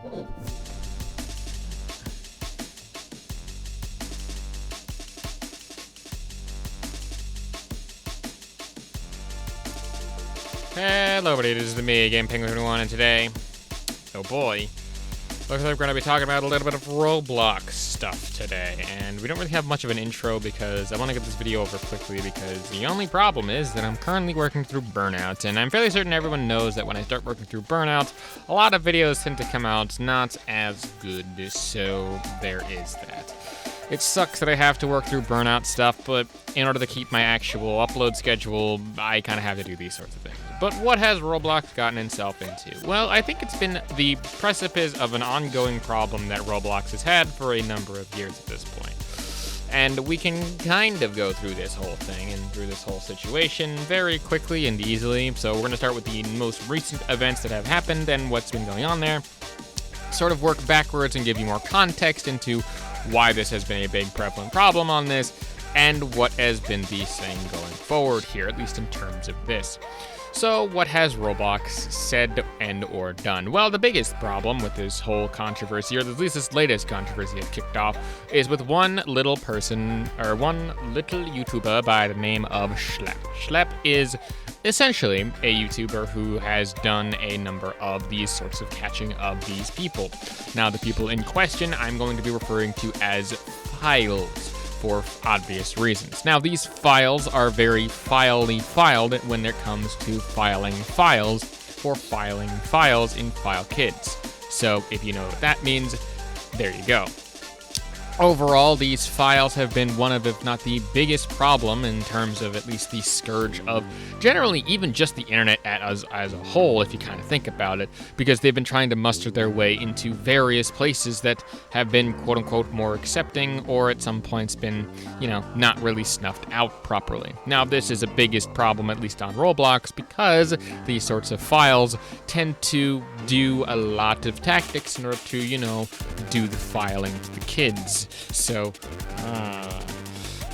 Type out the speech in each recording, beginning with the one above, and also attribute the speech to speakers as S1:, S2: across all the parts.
S1: Hello everybody, this is me, Game Penguin 21, and today, oh boy, looks like we're going to be talking about a little bit of Roblox stuff today, and we don't really have much of an intro because I want to get this video over quickly because the only problem is that I'm currently working through burnout, and I'm fairly certain everyone knows that when I start working through burnout, a lot of videos tend to come out not as good, so there is that. It sucks that I have to work through burnout stuff, but in order to keep my actual upload schedule, I kind of have to do these sorts of things. But what has Roblox gotten itself into? Well, I think it's been the precipice of an ongoing problem that Roblox has had for a number of years at this point. And we can kind of go through this whole thing and through this whole situation very quickly and easily. So we're going to start with the most recent events that have happened and what's been going on there. Sort of work backwards and give you more context into why this has been a big prevalent problem on this, and what has been the thing going forward here, at least in terms of this. So what has Roblox said and or done? Well, the biggest problem with this whole controversy, or at least this latest controversy has kicked off, is with one little person, or one little YouTuber by the name of Schlep. Schlep is essentially a YouTuber who has done a number of these sorts of catching of these people. Now, the people in question I'm going to be referring to as files, for obvious reasons. Now, these files are very filed when it comes to filing files for filing files in FileKids. So, if you know what that means, there you go. Overall, these files have been one of, if not the biggest problem in terms of at least the scourge of generally even just the internet as a whole, if you kind of think about it, because they've been trying to muster their way into various places that have been quote-unquote more accepting, or at some points been, not really snuffed out properly. Now, this is a biggest problem, at least on Roblox, because these sorts of files tend to do a lot of tactics in order to, do the filing to the kids. So,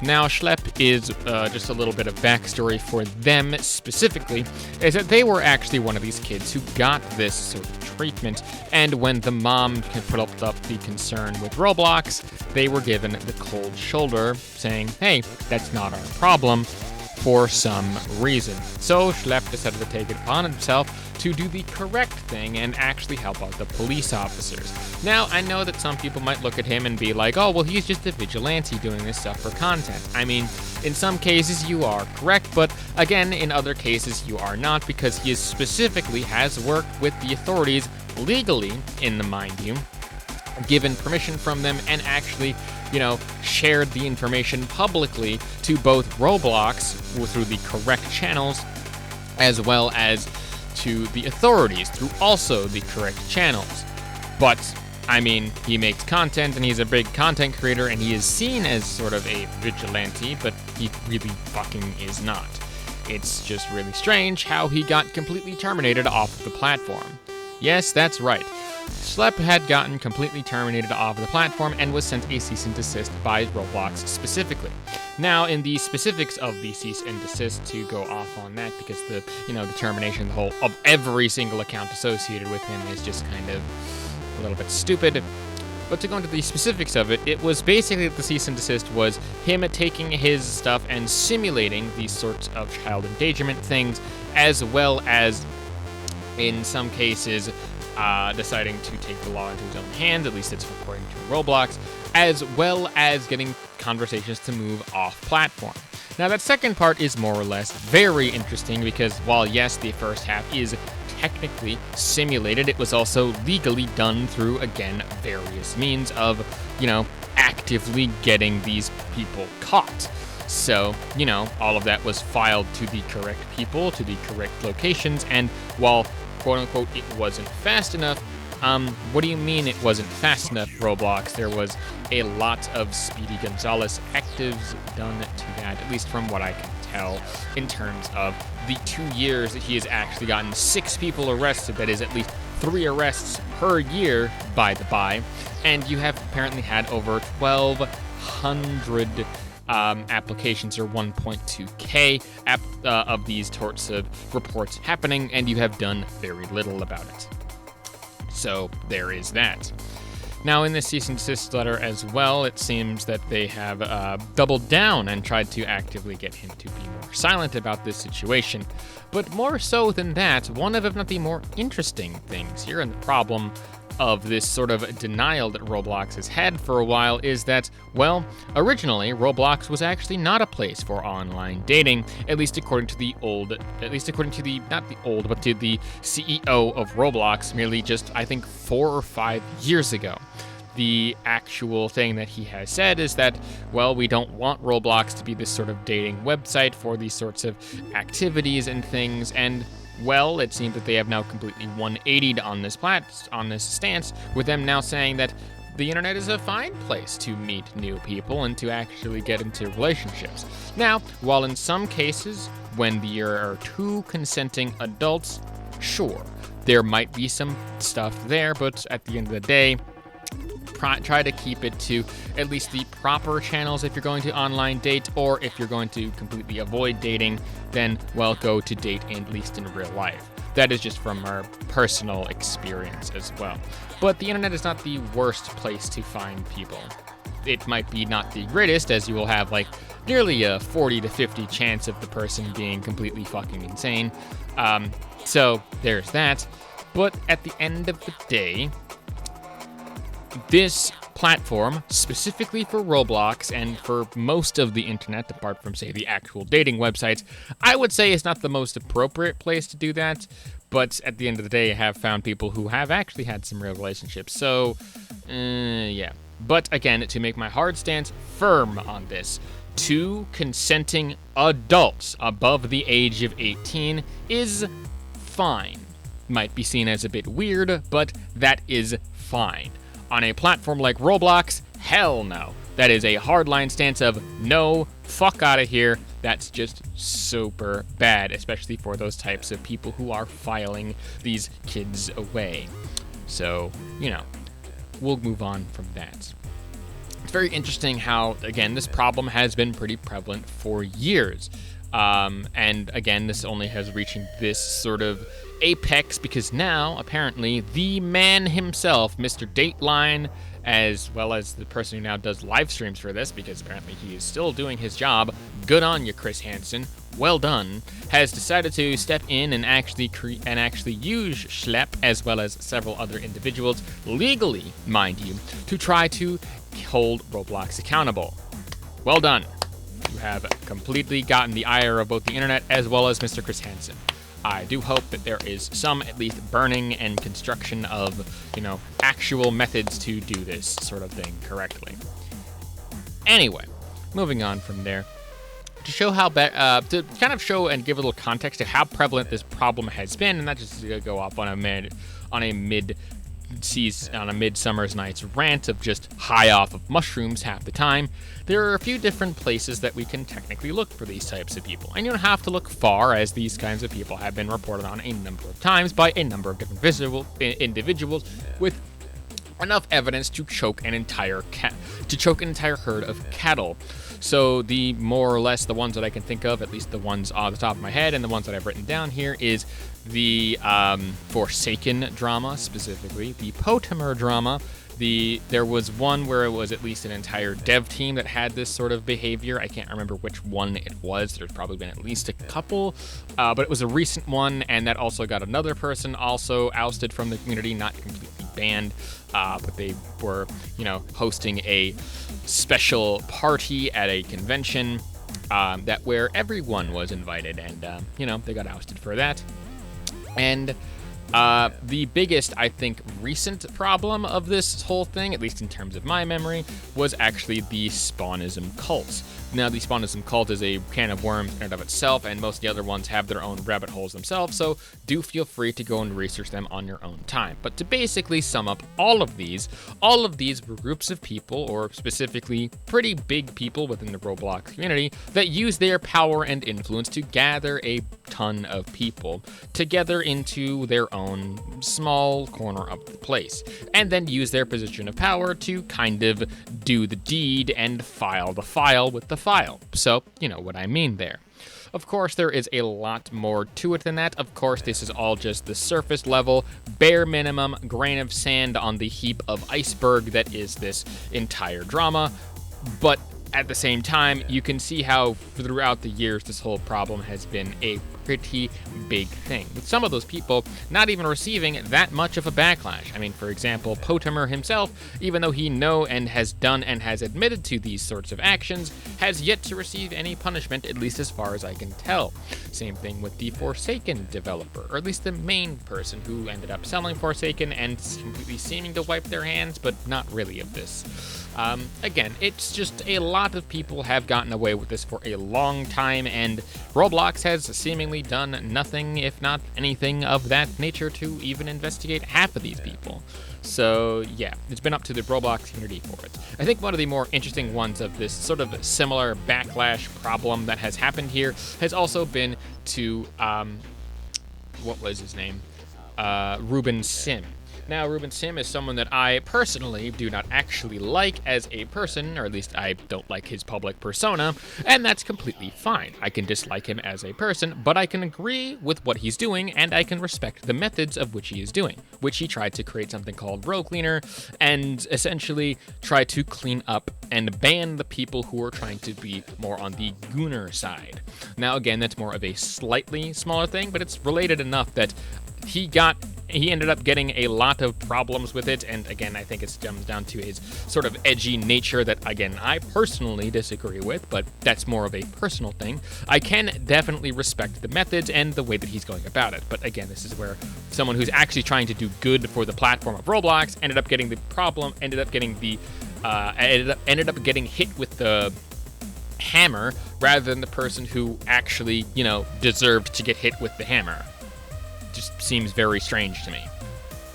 S1: now Schlep is just a little bit of backstory for them specifically, is that they were actually one of these kids who got this sort of treatment, and when the mom put up the concern with Roblox, they were given the cold shoulder, saying, hey, that's not our problem, for some reason. So Schlep decided to take it upon himself to do the correct thing and actually help out the police officers. Now, I know that some people might look at him and be like, oh, well, he's just a vigilante doing this stuff for content. I mean, in some cases you are correct, but again, in other cases you are not, because he specifically has worked with the authorities legally, mind you, given permission from them, and actually, shared the information publicly to both Roblox through the correct channels, as well as to the authorities through also the correct channels. But, I mean, he makes content, and he's a big content creator, and he is seen as sort of a vigilante, but he really fucking is not. It's just really strange how he got completely terminated off of the platform. Yes, that's right. Schlep had gotten completely terminated off of the platform and was sent a cease and desist by Roblox specifically. Now, in the specifics of the cease and desist, to go off on that, because the termination of every single account associated with him is just kind of a little bit stupid. But to go into the specifics of it, it was basically the cease and desist was him taking his stuff and simulating these sorts of child endangerment things, as well as, in some cases, deciding to take the law into his own hands, at least it's according to Roblox, as well as getting conversations to move off platform. Now, that second part is more or less very interesting because while, yes, the first half is technically simulated, it was also legally done through, again, various means of, actively getting these people caught. So, all of that was filed to the correct people, to the correct locations, and while quote-unquote, it wasn't fast enough. What do you mean it wasn't fast enough, Roblox? There was a lot of Speedy Gonzalez actives done to that, at least from what I can tell, in terms of the 2 years that he has actually gotten 6 people arrested. That is at least 3 arrests per year, by the by. And you have apparently had over 1,200 applications, or 1.2K of these sorts of reports happening, and you have done very little about it. So there is that. Now, in this cease and desist letter as well, it seems that they have doubled down and tried to actively get him to be more silent about this situation. But more so than that, one of, if not the more interesting things here, and the problem of this sort of denial that Roblox has had for a while is that, well, originally Roblox was actually not a place for online dating, at least according to the CEO of Roblox merely just, I think, 4 or 5 years ago. The actual thing that he has said is that, well, we don't want Roblox to be this sort of dating website for these sorts of activities and things, and well, it seems that they have now completely 180'd on this stance, with them now saying that the internet is a fine place to meet new people and to actually get into relationships. Now, while in some cases, when there are 2 consenting adults, sure, there might be some stuff there, but at the end of the day, try to keep it to at least the proper channels if you're going to online date, or if you're going to completely avoid dating, then, well, go to date at least in real life. That is just from our personal experience as well. But the internet is not the worst place to find people. It might be not the greatest, as you will have like nearly a 40 to 50 chance of the person being completely fucking insane. So there's that. But at the end of the day, this platform, specifically for Roblox and for most of the internet, apart from, say, the actual dating websites, I would say is not the most appropriate place to do that. But at the end of the day, I have found people who have actually had some real relationships. So, yeah. But again, to make my hard stance firm on this, 2 consenting adults above the age of 18 is fine. Might be seen as a bit weird, but that is fine. On a platform like Roblox, hell no. That is a hardline stance of no, fuck out of here. That's just super bad, especially for those types of people who are filing these kids away. So, we'll move on from that. It's very interesting how, again, this problem has been pretty prevalent for years. And again, this only has reaching this sort of apex because now, apparently, the man himself, Mr. Dateline, as well as the person who now does live streams for this, because apparently he is still doing his job, good on you, Chris Hansen, well done, has decided to step in and actually use Schlepp, as well as several other individuals, legally, mind you, to try to hold Roblox accountable. Well done. You have completely gotten the ire of both the internet as well as Mr. Chris Hansen. I do hope that there is some, at least, burning and construction of, actual methods to do this sort of thing correctly. Anyway, moving on from there, to show how to kind of show and give a little context to how prevalent this problem has been, and not just to go off on a midsummer's night's rant of just high off of mushrooms half the time. There are a few different places that we can technically look for these types of people. And you don't have to look far, as these kinds of people have been reported on a number of times by a number of different individuals with enough evidence to choke an entire herd of cattle. So the more or less the ones that I can think of, at least the ones on the top of my head and the ones that I've written down here, is the Forsaken drama, specifically the Potamer drama. There was one where it was at least an entire dev team that had this sort of behavior. I can't remember which one it was. There's probably been at least a couple, but it was a recent one, and that also got another person also ousted from the community, not completely banned, but they were, hosting a special party at a convention where everyone was invited, and they got ousted for that. And the biggest, I think, recent problem of this whole thing, at least in terms of my memory, was actually the Spawnism cult. Now, the Spawnism cult is a can of worms in and of itself, and most of the other ones have their own rabbit holes themselves, so do feel free to go and research them on your own time. But to basically sum up all of these were groups of people, or specifically pretty big people within the Roblox community, that use their power and influence to gather a ton of people together into their own small corner of the place, and then use their position of power to kind of do the deed and file the file with the file. So, you know what I mean there. Of course, there is a lot more to it than that. Of course, this is all just the surface level, bare minimum grain of sand on the heap of iceberg that is this entire drama. But at the same time, you can see how throughout the years this whole problem has been a pretty big thing, with some of those people not even receiving that much of a backlash. I mean, for example, Potamer himself, even though he has done and has admitted to these sorts of actions, has yet to receive any punishment, at least as far as I can tell. Same thing with the Forsaken developer, or at least the main person who ended up selling Forsaken and completely seeming to wipe their hands, but not really of this. Again, it's just a lot of people have gotten away with this for a long time, and Roblox has seemingly done nothing, if not anything of that nature, to even investigate half of these people. So yeah, it's been up to the Roblox community for it. I think one of the more interesting ones of this sort of similar backlash problem that has happened here has also been to, what was his name? Ruben Sim. Now, Ruben Sim is someone that I personally do not actually like as a person, or at least I don't like his public persona, and that's completely fine. I can dislike him as a person, but I can agree with what he's doing, and I can respect the methods of which he is doing, which he tried to create something called Row Cleaner, and essentially try to clean up and ban the people who are trying to be more on the gooner side. Now, again, that's more of a slightly smaller thing, but it's related enough that he ended up getting a lot of problems with it, and again, I think it stems down to his sort of edgy nature that, again, I personally disagree with, but that's more of a personal thing. I can definitely respect the methods and the way that he's going about it, but again, this is where someone who's actually trying to do good for the platform of Roblox ended up getting hit with the hammer rather than the person who actually, deserved to get hit with the hammer. Just seems very strange to me.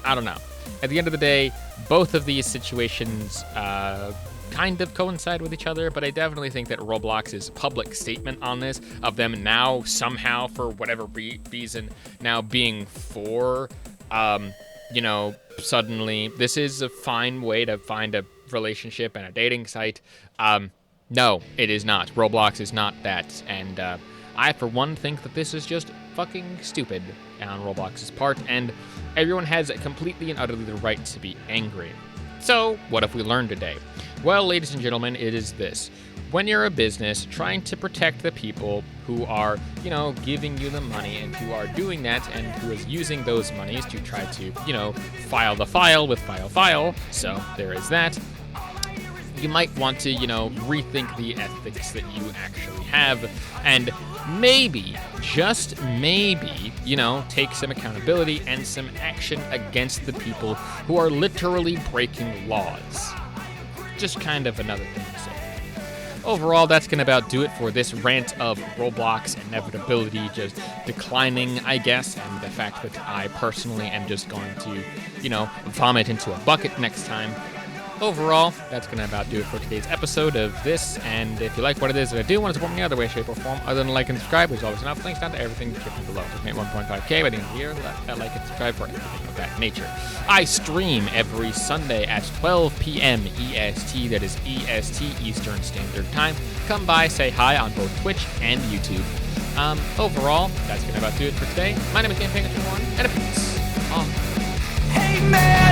S1: I don't know. At the end of the day, both of these situations kind of coincide with each other, but I definitely think that Roblox's public statement on this, of them now somehow, for whatever reason, now being for, suddenly, this is a fine way to find a relationship and a dating site. No, it is not. Roblox is not that, and I, for one, think that this is just fucking stupid on Roblox's part, and everyone has completely and utterly the right to be angry. So, what have we learned today? Well, ladies and gentlemen, it is this. When you're a business trying to protect the people who are, giving you the money and who are doing that and who is using those monies to try to, file the file with file, so there is that. You might want to, rethink the ethics that you actually have, and maybe, just maybe, take some accountability and some action against the people who are literally breaking laws. Just kind of another thing to say. Overall, that's going to about do it for this rant of Roblox inevitability just declining, I guess, and the fact that I personally am just going to, vomit into a bucket next time. Overall, that's going to about do it for today's episode of this, and if you like what it is that I do, want to support me in other way, shape, or form, other than like and subscribe, there's always enough links down to everything description below. Just make 1.5k by the end of the year, that like and subscribe for everything of that nature. I stream every Sunday at 12 p.m. EST, that is EST, Eastern Standard Time. Come by, say hi on both Twitch and YouTube. Overall, that's going to about do it for today. My name is GamePanger21, and a peace.
S2: Hey man!